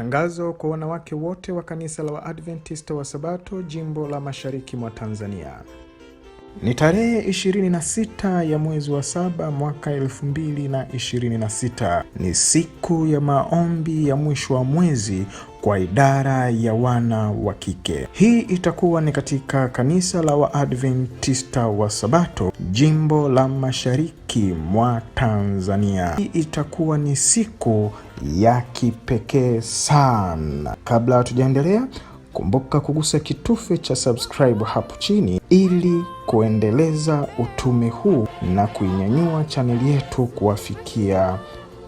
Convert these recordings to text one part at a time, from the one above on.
Tangazo kwa wanawake wote wa kanisa la Waadventista wa Sabato jimbo la Mashariki mwa Tanzania. Ni tarehe 26 ya mwezi wa 7 mwaka 2026. Ni siku ya maombi ya mwisho wa mwezi kwa idara ya wana wa kike. Hii itakuwa ni katika kanisa la Waadventista wa Sabato jimbo la Mashariki mwa Tanzania. Hii itakuwa ni siku ya kipekee sana. Kabla hatujaendelea, kumbuka kugusa kitufe cha subscribe hapo chini ili kuendeleza utume huu na kuinyanyua chaneli yetu kuwafikia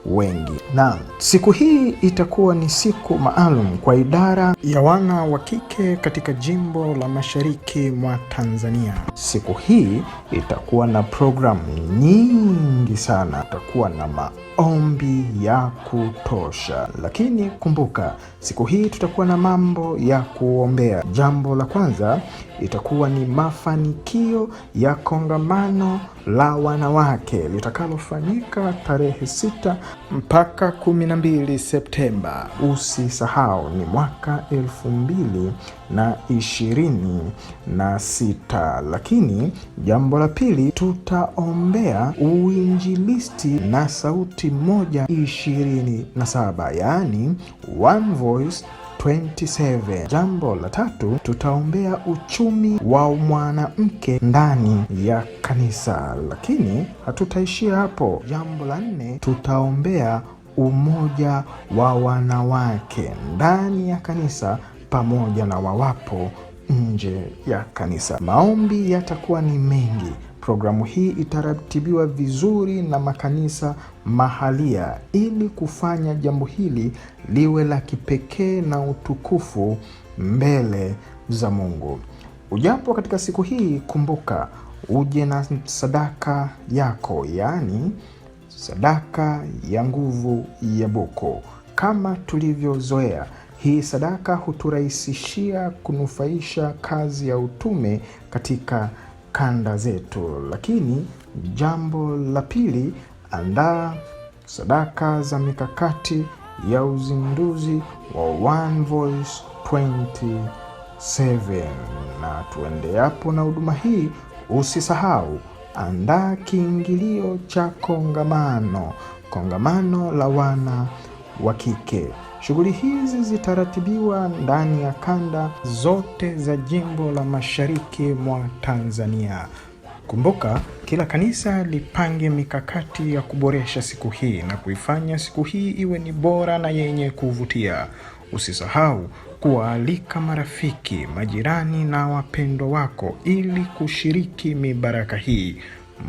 wengi. Na siku hii itakuwa ni siku maalum kwa idara ya wana wa kike katika jimbo la Mashariki mwa Tanzania. Siku hii itakuwa na programu nyingi sana. Itakuwa na maombi ya kutosha. Lakini kumbuka, siku hii tutakuwa na mambo ya kuombea. Jambo la kwanza itakuwa ni mafanikio ya kongamano la wanawake litakalofanyika tarehe 6 mpaka 12 Septemba. Usisahau ni mwaka 2026. Lakini jambo la pili, tutaombea uinjilisti na sauti moja 27, yaani One Voice 27. Jambo la tatu, tutaombea uchumi wa mwanamke ndani ya kanisa. Lakini hatutaishia hapo. Jambo la 4, tutaombea umoja wa wanawake ndani ya kanisa pamoja na wawapo nje ya kanisa. Maombi yatakuwa ni mengi. Programu hii itaratibiwa vizuri na makanisa mahalia ili kufanya jambo hili liwe la kipekee na utukufu mbele za Mungu. Ujapo katika siku hii, kumbuka uje na sadaka yako, yaani sadaka ya nguvu ya buku. Kama tulivyozoea, hii sadaka huturahisishia kunufaisha kazi ya utume katika kanda zetu. Lakini jambo la pili, andaa sadaka za mikakati ya uzinduzi wa One Voice 27. Na tuende hapo na huduma hii, usisahau andaa kiingilio cha kongamano la wana wa kike. Shughuli hizi zitaratibiwa ndani ya kanda zote za jimbo la Mashariki mwa Tanzania. Kumbuka, kila kanisa lipange mikakati ya kuboresha siku hii na kuifanya siku hii iwe ni bora na yenye kuvutia. Usisahau kuwaalika marafiki, majirani na wapendwa wako ili kushiriki mibaraka hii.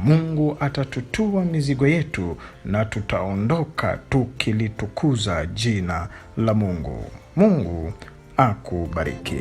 Mungu atatutua mizigo yetu na tutaondoka tukilitukuza jina la Mungu. Mungu akubariki.